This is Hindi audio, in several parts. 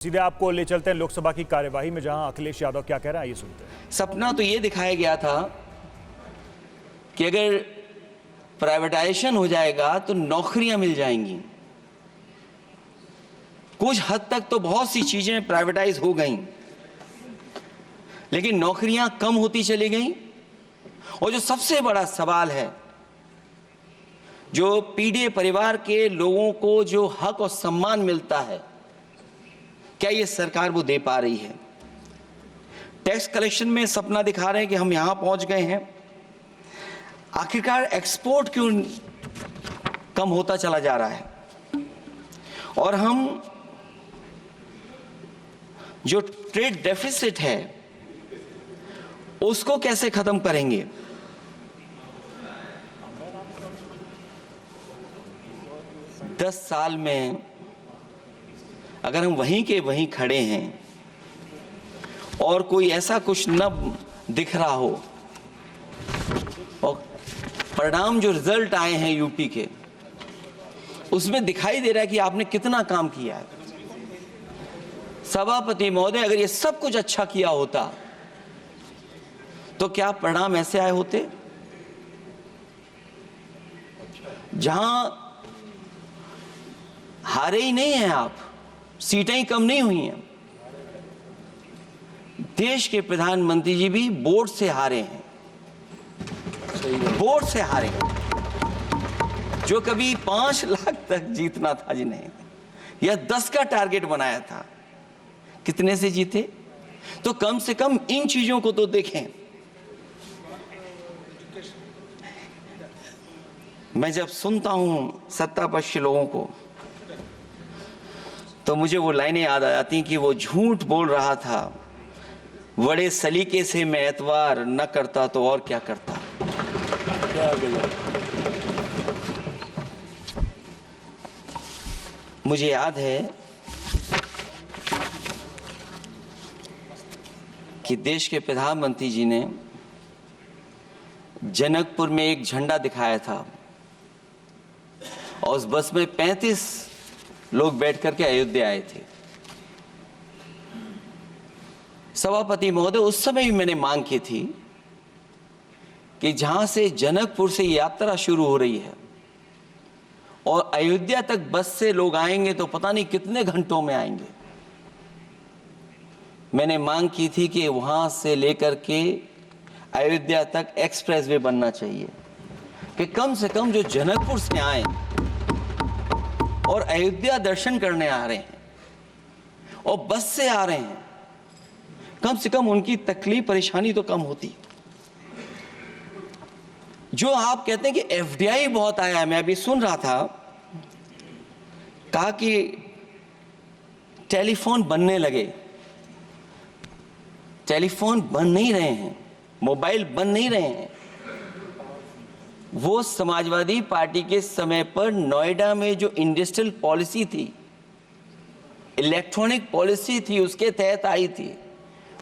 सीधे आपको ले चलते हैं लोकसभा की कार्यवाही में, जहां अखिलेश यादव क्या कह रहे हैं, ये सुनते हैं। सपना तो ये दिखाया गया था कि अगर प्राइवेटाइजेशन हो जाएगा तो नौकरियां मिल जाएंगी। कुछ हद तक तो बहुत सी चीजें प्राइवेटाइज हो गई, लेकिन नौकरियां कम होती चली गई। और जो सबसे बड़ा सवाल है, जो पीडीए परिवार के लोगों को जो हक और सम्मान मिलता है, क्या ये सरकार वो दे पा रही है? टैक्स कलेक्शन में सपना दिखा रहे हैं कि हम यहां पहुंच गए हैं। आखिरकार एक्सपोर्ट क्यों कम होता चला जा रहा है? और हम जो ट्रेड डेफिसिट है उसको कैसे खत्म करेंगे? दस साल में अगर हम वहीं के वहीं खड़े हैं और कोई ऐसा कुछ न दिख रहा हो, और परिणाम जो रिजल्ट आए हैं यूपी के, उसमें दिखाई दे रहा है कि आपने कितना काम किया है। सभापति महोदय, अगर ये सब कुछ अच्छा किया होता तो क्या परिणाम ऐसे आए होते? जहां हारे ही नहीं हैं आप, सीटें ही कम नहीं हुई हैं। देश के प्रधानमंत्री जी भी वोट से हारे हैं, वोट से हारे हैं। जो कभी 5 लाख तक जीतना था जिन्हें, या 10 का टारगेट बनाया था, कितने से जीते? तो कम से कम इन चीजों को तो देखें। मैं जब सुनता हूं सत्तापक्ष लोगों को तो मुझे वो लाइनें याद आ जाती कि वो झूठ बोल रहा था, बड़े सलीके से मैं एतवार न करता तो और क्या करता। मुझे याद है कि देश के प्रधानमंत्री जी ने जनकपुर में एक झंडा दिखाया था और उस बस में 35 लोग बैठ करके अयोध्या आए थे। सभापति महोदय, उस समय भी मैंने मांग की थी कि जहां से जनकपुर से यात्रा शुरू हो रही है और अयोध्या तक बस से लोग आएंगे तो पता नहीं कितने घंटों में आएंगे। मैंने मांग की थी कि वहां से लेकर के अयोध्या तक एक्सप्रेस वे बनना चाहिए, कि कम से कम जो जनकपुर से आए और अयोध्या दर्शन करने आ रहे हैं और बस से आ रहे हैं, कम से कम उनकी तकलीफ परेशानी तो कम होती। जो आप कहते हैं कि एफडीआई बहुत आया है, मैं अभी सुन रहा था, कहा कि टेलीफोन बनने लगे। टेलीफोन बन नहीं रहे हैं, मोबाइल बन नहीं रहे हैं। वो समाजवादी पार्टी के समय पर नोएडा में जो इंडस्ट्रियल पॉलिसी थी, इलेक्ट्रॉनिक पॉलिसी थी, उसके तहत आई थी।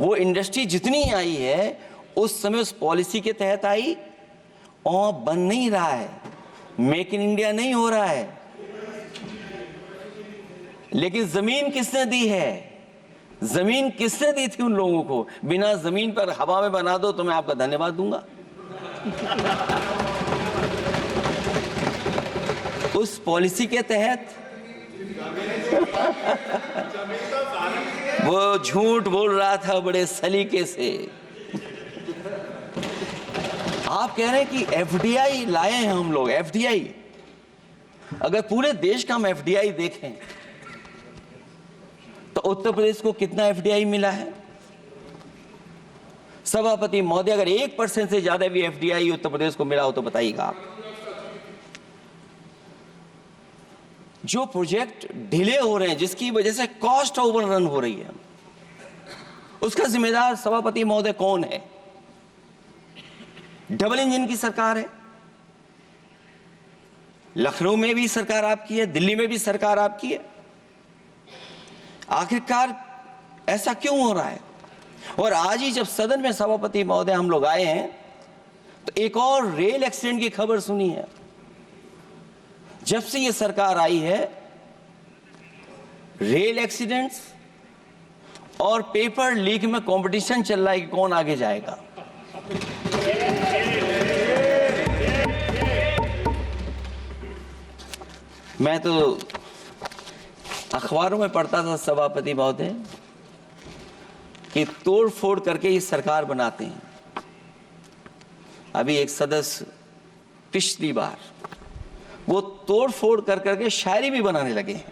वो इंडस्ट्री जितनी आई है उस समय उस पॉलिसी के तहत आई, और बन नहीं रहा है। मेक इन इंडिया नहीं हो रहा है। लेकिन जमीन किसने दी है? जमीन किसने दी थी उन लोगों को? बिना जमीन पर हवा में बना दो तो मैं आपका धन्यवाद दूंगा। उस पॉलिसी के तहत वो झूठ बोल रहा था बड़े सलीके से। आप कह रहे हैं कि एफडीआई लाए हैं हम लोग। एफडीआई, अगर पूरे देश का हम एफडीआई देखें तो उत्तर प्रदेश को कितना एफडीआई मिला है? सभापति महोदय, अगर 1% से ज्यादा भी एफडीआई उत्तर प्रदेश को मिला हो तो बताइएगा आप। जो प्रोजेक्ट डिले हो रहे हैं, जिसकी वजह से कॉस्ट ओवररन हो रही है, उसका जिम्मेदार सभापति महोदय कौन है? डबल इंजन की सरकार है। लखनऊ में भी सरकार आपकी है, दिल्ली में भी सरकार आपकी है। आखिरकार ऐसा क्यों हो रहा है? और आज ही जब सदन में सभापति महोदय हम लोग आए हैं तो एक और रेल एक्सीडेंट की खबर सुनी है। जब से ये सरकार आई है, रेल एक्सीडेंट्स और पेपर लीक में कंपटीशन चल रहा है कि कौन आगे जाएगा। मैं तो अखबारों में पढ़ता था सभापति महोदय कि तोड़ फोड़ करके ये सरकार बनाते हैं। अभी एक सदस्य पिछली बार वो तोड़ फोड़ कर करके शायरी भी बनाने लगे हैं।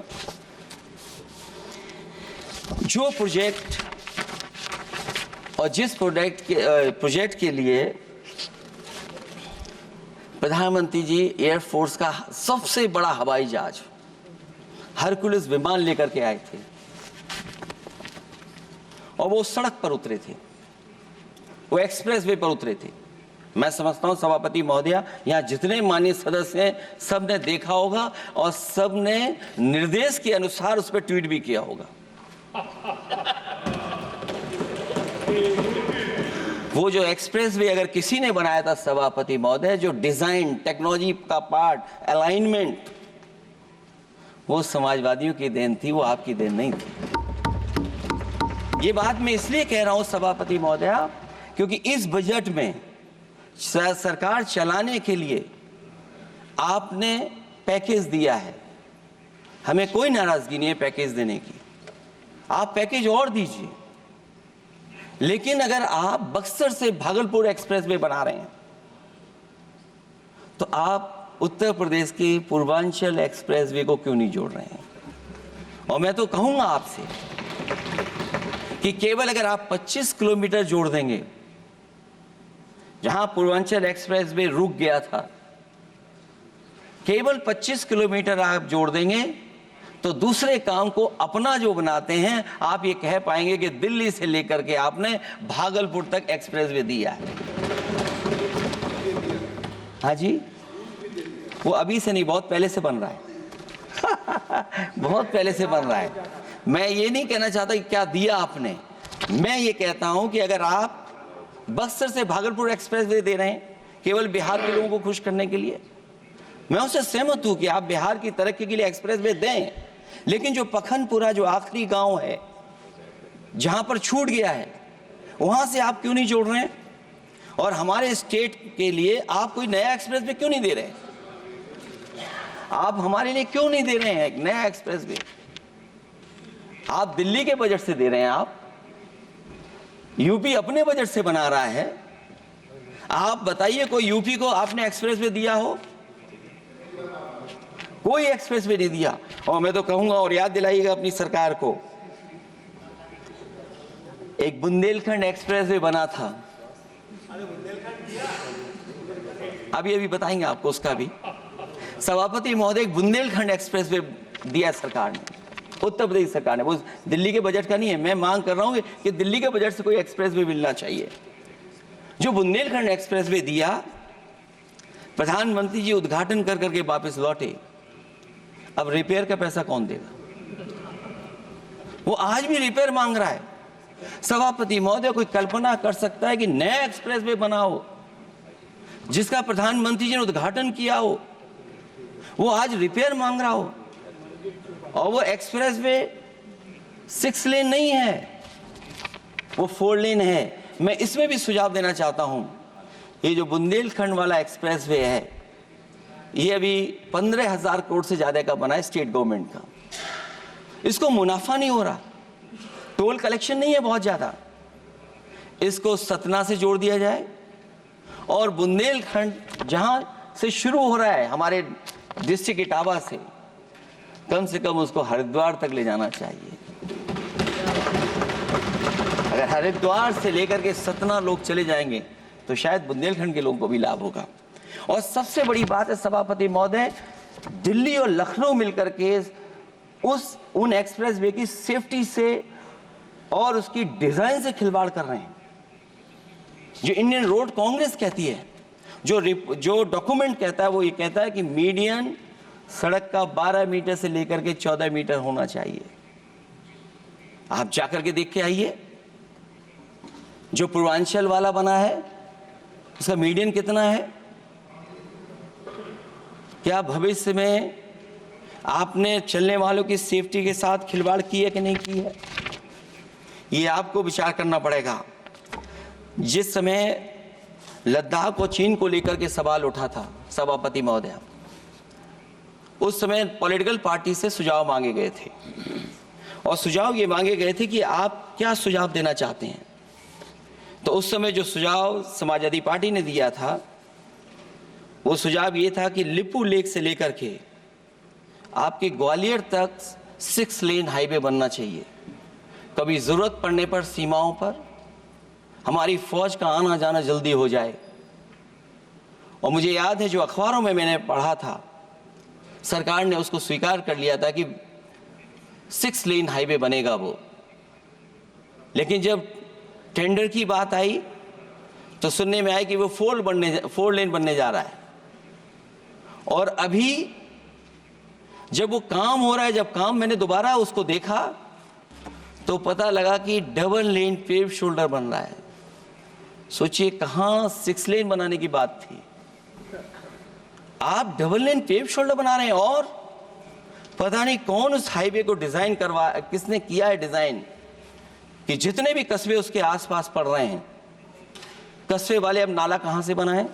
जो प्रोजेक्ट और जिस प्रोजेक्ट के लिए प्रधानमंत्री जी एयरफोर्स का सबसे बड़ा हवाई जहाज हरकुलिस विमान लेकर के आए थे और वो सड़क पर उतरे थे, वो एक्सप्रेस वे पर उतरे थे। मैं समझता हूं सभापति महोदया, यहां जितने माननीय सदस्य हैं सब ने देखा होगा और सब ने निर्देश के अनुसार उस पर ट्वीट भी किया होगा। वो जो एक्सप्रेस वे अगर किसी ने बनाया था सभापति महोदय, जो डिजाइन टेक्नोलॉजी का पार्ट अलाइनमेंट, वो समाजवादियों की देन थी, वो आपकी देन नहीं थी। ये बात मैं इसलिए कह रहा हूं सभापति महोदया क्योंकि इस बजट में सरकार चलाने के लिए आपने पैकेज दिया है। हमें कोई नाराजगी नहीं है पैकेज देने की, आप पैकेज और दीजिए। लेकिन अगर आप बक्सर से भागलपुर एक्सप्रेस वे बना रहे हैं तो आप उत्तर प्रदेश के पूर्वांचल एक्सप्रेस वे को क्यों नहीं जोड़ रहे हैं? और मैं तो कहूंगा आपसे कि केवल अगर आप 25 किलोमीटर जोड़ देंगे, जहां पूर्वांचल एक्सप्रेस वे रुक गया था, केवल 25 किलोमीटर आप जोड़ देंगे तो दूसरे काम को अपना जो बनाते हैं, आप ये कह पाएंगे कि दिल्ली से लेकर के आपने भागलपुर तक एक्सप्रेस वे दिया है। हाँ जी, वो अभी से नहीं, बहुत पहले से बन रहा है। बहुत पहले से बन रहा है। मैं ये नहीं कहना चाहता कि क्या दिया आपने, मैं ये कहता हूं कि अगर आप बक्सर से भागलपुर एक्सप्रेस वे दे रहे हैं केवल बिहार के लोगों को खुश करने के लिए, मैं उससे सहमत हूं कि आप बिहार की तरक्की के लिए एक्सप्रेस वे दें, लेकिन जो पखनपुरा जो आखिरी गांव है जहां पर छूट गया है, वहां से आप क्यों नहीं जोड़ रहे हैं? और हमारे स्टेट के लिए आप कोई नया एक्सप्रेस वे क्यों नहीं दे रहे हैं? आप हमारे लिए क्यों नहीं दे रहे हैं एक नया एक्सप्रेस वे? आप दिल्ली के बजट से दे रहे हैं, आप यूपी अपने बजट से बना रहा है। आप बताइए कोई यूपी को आपने एक्सप्रेस वे दिया हो? कोई एक्सप्रेस वे नहीं दिया। और मैं तो कहूंगा, और याद दिलाइएगा अपनी सरकार को, एक बुंदेलखंड एक्सप्रेस वे बना था, अभी बताएंगे आपको उसका भी। सभापति महोदय, एक बुंदेलखंड एक्सप्रेस वे दिया सरकार ने, उत्तर प्रदेश सरकार ने, वो दिल्ली के बजट का नहीं है। मैं मांग कर रहा हूं कि दिल्ली के बजट से कोई एक्सप्रेस वे मिलना चाहिए। जो बुंदेलखंड एक्सप्रेस वे दिया, प्रधानमंत्री जी उद्घाटन कर करके वापस लौटे, अब रिपेयर का पैसा कौन देगा? वो आज भी रिपेयर मांग रहा है। सभापति महोदय, कोई कल्पना कर सकता है कि नया एक्सप्रेस वे बना हो जिसका प्रधानमंत्री जी ने उद्घाटन किया हो, वो आज रिपेयर मांग रहा हो? और वो एक्सप्रेस वे 6 लेन नहीं है, वो 4 लेन है। मैं इसमें भी सुझाव देना चाहता हूं, ये जो बुंदेलखंड वाला एक्सप्रेस वे है, ये अभी 15,000 करोड़ से ज्यादा का बना है स्टेट गवर्नमेंट का। इसको मुनाफा नहीं हो रहा, टोल कलेक्शन नहीं है बहुत ज्यादा। इसको सतना से जोड़ दिया जाए और बुंदेलखंड जहां से शुरू हो रहा है हमारे डिस्ट्रिक्ट इटावा से, कम से उसको हरिद्वार तक ले जाना चाहिए। अगर हरिद्वार से लेकर के सतना लोग चले जाएंगे तो शायद बुंदेलखंड के लोगों को भी लाभ होगा। और सबसे बड़ी बात है सभापति महोदय, दिल्ली और लखनऊ मिलकर के उन एक्सप्रेस वे की सेफ्टी से और उसकी डिजाइन से खिलवाड़ कर रहे हैं। जो इंडियन रोड कांग्रेस कहती है, जो डॉक्यूमेंट कहता है, वो ये कहता है कि मीडियन सड़क का 12 मीटर से लेकर के 14 मीटर होना चाहिए। आप जाकर के देख के आइए, जो पूर्वांचल वाला बना है उसका मीडियन कितना है? क्या भविष्य में आपने चलने वालों की सेफ्टी के साथ खिलवाड़ की है कि नहीं की है? ये आपको विचार करना पड़ेगा। जिस समय लद्दाख और चीन को लेकर के सवाल उठा था सभापति महोदय, उस समय पॉलिटिकल पार्टी से सुझाव मांगे गए थे और सुझाव ये मांगे गए थे कि आप क्या सुझाव देना चाहते हैं। तो उस समय जो सुझाव समाजवादी पार्टी ने दिया था वो सुझाव ये था कि लिपू लेक से लेकर के आपके ग्वालियर तक 6 लेन हाईवे बनना चाहिए। कभी जरूरत पड़ने पर सीमाओं पर हमारी फौज का आना जाना जल्दी हो जाए। और मुझे याद है जो अखबारों में मैंने पढ़ा था, सरकार ने उसको स्वीकार कर लिया था कि 6 लेन हाईवे बनेगा वो। लेकिन जब टेंडर की बात आई तो सुनने में आया कि वो 4 लेन बनने जा रहा है। और अभी जब वो काम हो रहा है, जब काम मैंने दोबारा उसको देखा तो पता लगा कि डबल लेन पेव शोल्डर बन रहा है। सोचिए कहां 6 लेन बनाने की बात थी, आप डबल लेन पेव शोल्डर बना रहे हैं। और पता नहीं कौन उस हाईवे को डिजाइन किसने किया है डिजाइन, कि जितने भी कस्बे उसके आसपास पड़ रहे हैं, कस्बे वाले अब नाला कहां से बनाएं,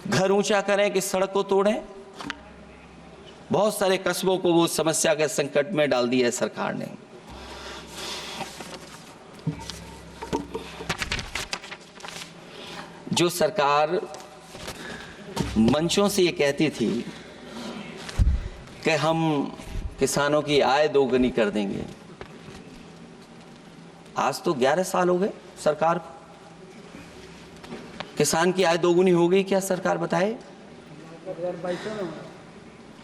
घर ऊंचा करें कि सड़क को तोड़ें। बहुत सारे कस्बों को वो समस्या के संकट में डाल दिया है सरकार ने। जो सरकार मंचों से ये कहती थी कि हम किसानों की आय दोगुनी कर देंगे, आज तो 11 साल हो गए सरकार को। किसान की आय दोगुनी हो गई क्या सरकार बताए?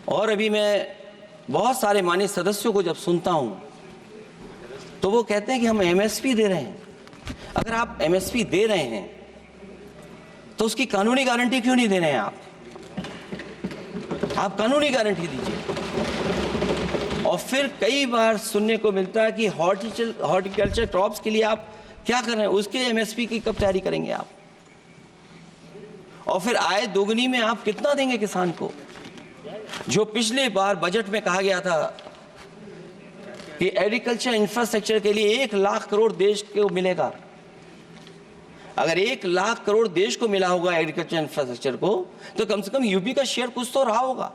और अभी मैं बहुत सारे माननीय सदस्यों को जब सुनता हूं तो वो कहते हैं कि हम एमएसपी दे रहे हैं। अगर आप एमएसपी दे रहे हैं तो उसकी कानूनी गारंटी क्यों नहीं दे रहे हैं आप कानूनी गारंटी दीजिए। और फिर कई बार सुनने को मिलता है कि हॉर्टिकल्चर क्रॉप्स के लिए आप क्या कर रहे हैं, उसके एमएसपी की कब तैयारी करेंगे आप? और फिर आय दोगुनी में आप कितना देंगे किसान को? जो पिछले बार बजट में कहा गया था कि एग्रीकल्चर इंफ्रास्ट्रक्चर के लिए 1 लाख करोड़ देश को मिलेगा। अगर 1 लाख करोड़ देश को मिला होगा एग्रीकल्चर इंफ्रास्ट्रक्चर को, तो कम से कम यूपी का शेयर कुछ तो रहा होगा।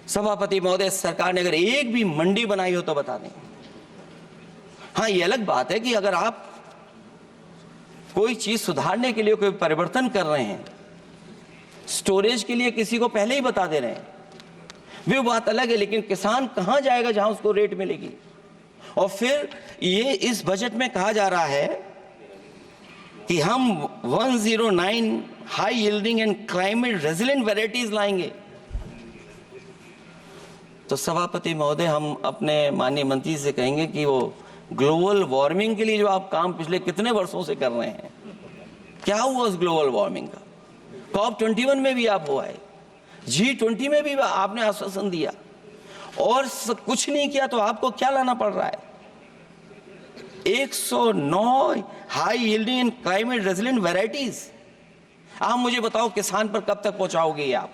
सभापति महोदय, सरकार ने अगर एक भी मंडी बनाई हो तो बता दें। हाँ, ये अलग बात है कि अगर आप कोई चीज सुधारने के लिए कोई परिवर्तन कर रहे हैं, स्टोरेज के लिए किसी को पहले ही बता दे रहे हैं, वो बात अलग है। लेकिन किसान कहां जाएगा जहां उसको रेट मिलेगी? और फिर ये इस बजट में कहा जा रहा है कि हम 109 high yielding and climate resilient varieties लाएंगे। तो सभापति महोदय, हम अपने माननीय मंत्री से कहेंगे कि वो ग्लोबल वार्मिंग के लिए जो आप काम पिछले कितने वर्षों से कर रहे हैं, क्या हुआ उस ग्लोबल वार्मिंग का? COP21 में भी आप हुआ है, G20 में भी आपने आश्वासन दिया और कुछ नहीं किया, तो आपको क्या लाना पड़ रहा है? 109 high yielding and climate resilient varieties. आप मुझे बताओ किसान पर कब तक पहुंचाओगे आप,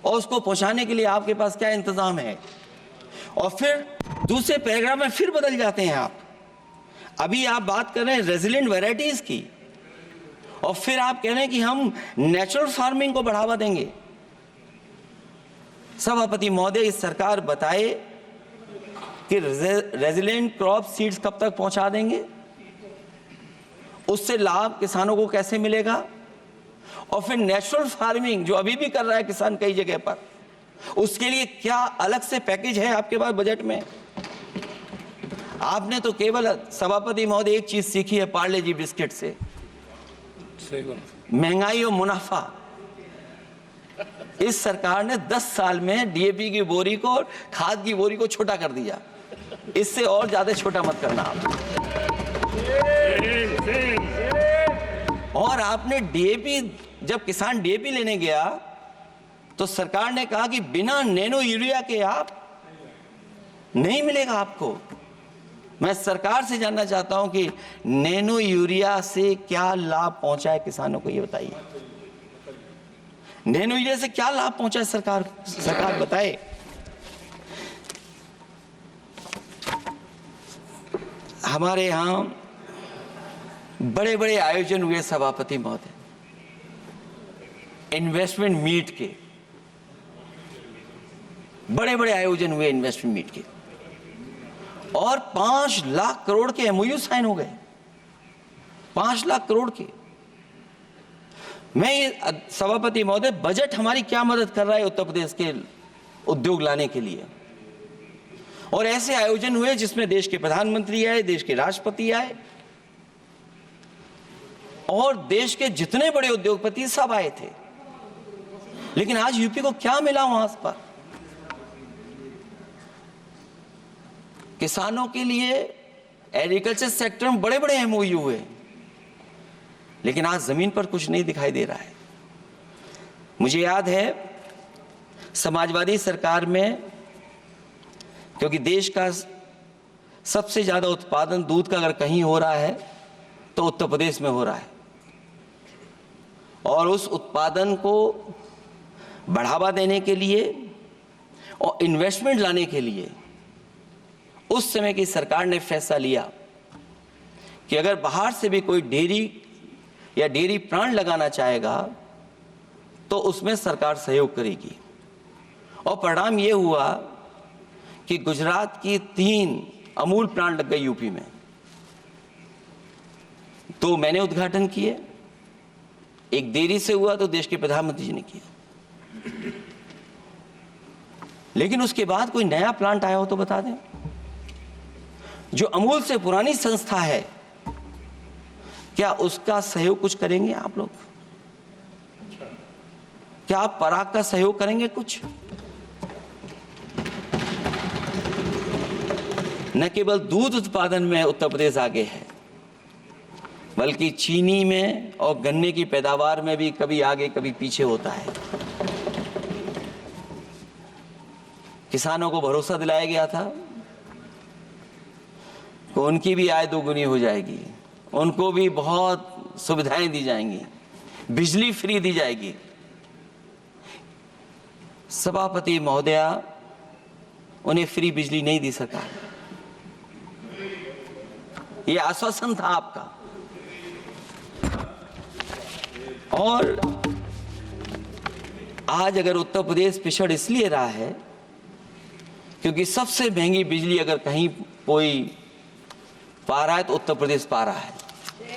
और उसको पहुंचाने के लिए आपके पास क्या इंतजाम है? और फिर दूसरे पैराग्राफ में फिर बदल जाते हैं आप। अभी आप बात कर रहे हैं रेजिलेंट वैरायटीज की, और फिर आप कह रहे हैं कि हम नेचुरल फार्मिंग को बढ़ावा देंगे। सभापति महोदय, इस सरकार बताए कि रेजिलेंट क्रॉप सीड्स कब तक पहुंचा देंगे, उससे लाभ किसानों को कैसे मिलेगा? और फिर नेचुरल फार्मिंग जो अभी भी कर रहा है किसान कई जगह पर, उसके लिए क्या अलग से पैकेज है आपके पास बजट में? आपने तो केवल सभापति महोदय एक चीज सीखी है पार्ले जी बिस्किट से, महंगाई और मुनाफा। इस सरकार ने 10 साल में डीएपी की बोरी को, खाद की बोरी को छोटा कर दिया। इससे और ज्यादा छोटा मत करना आप। और आपने डीएपी, जब किसान डीएपी लेने गया तो सरकार ने कहा कि बिना नैनो यूरिया के आप नहीं मिलेगा आपको। मैं सरकार से जानना चाहता हूं कि नैनो यूरिया से क्या लाभ पहुंचा है किसानों को, ये बताइए। नैनो यूरिया से क्या लाभ पहुंचा है सरकार बताए। हमारे यहाँ बड़े बड़े आयोजन हुए सभापति महोदय, इन्वेस्टमेंट मीट के, बड़े बड़े आयोजन हुए इन्वेस्टमेंट मीट के, और 5 लाख करोड़ के एमओयू साइन हो गए, 5 लाख करोड़ के। मैं ये सभापति महोदय, बजट हमारी क्या मदद कर रहा है उत्तर प्रदेश के उद्योग लाने के लिए, और ऐसे आयोजन हुए जिसमें देश के प्रधानमंत्री आए, देश के राष्ट्रपति आए, और देश के जितने बड़े उद्योगपति सब आए थे। लेकिन आज यूपी को क्या मिला वहां पर? किसानों के लिए एग्रीकल्चर सेक्टर में बड़े बड़े एमओयू हुए, लेकिन आज जमीन पर कुछ नहीं दिखाई दे रहा है। मुझे याद है समाजवादी सरकार में, क्योंकि देश का सबसे ज्यादा उत्पादन दूध का अगर कहीं हो रहा है तो उत्तर प्रदेश में हो रहा है, और उस उत्पादन को बढ़ावा देने के लिए और इन्वेस्टमेंट लाने के लिए उस समय की सरकार ने फैसला लिया कि अगर बाहर से भी कोई डेयरी या डेयरी प्लांट लगाना चाहेगा तो उसमें सरकार सहयोग करेगी। और परिणाम ये हुआ कि गुजरात की 3 अमूल प्लांट लग गए यूपी में। तो मैंने उद्घाटन किए, एक देरी से हुआ तो देश के प्रधानमंत्री जी ने किया, लेकिन उसके बाद कोई नया प्लांट आया हो तो बता दें। जो अमूल से पुरानी संस्था है, क्या उसका सहयोग कुछ करेंगे आप लोग? क्या आप पराग का सहयोग करेंगे कुछ? न केवल दूध उत्पादन में उत्तर प्रदेश आगे है, बल्कि चीनी में और गन्ने की पैदावार में भी कभी आगे कभी पीछे होता है। किसानों को भरोसा दिलाया गया था कि उनकी भी आय दोगुनी हो जाएगी, उनको भी बहुत सुविधाएं दी जाएंगी, बिजली फ्री दी जाएगी। सभापति महोदया, उन्हें फ्री बिजली नहीं दी सका। ये आश्वासन था आपका, और आज अगर उत्तर प्रदेश पिछड़ इसलिए रहा है क्योंकि सबसे महंगी बिजली अगर कहीं कोई पा रहा है तो उत्तर प्रदेश पा रहा है।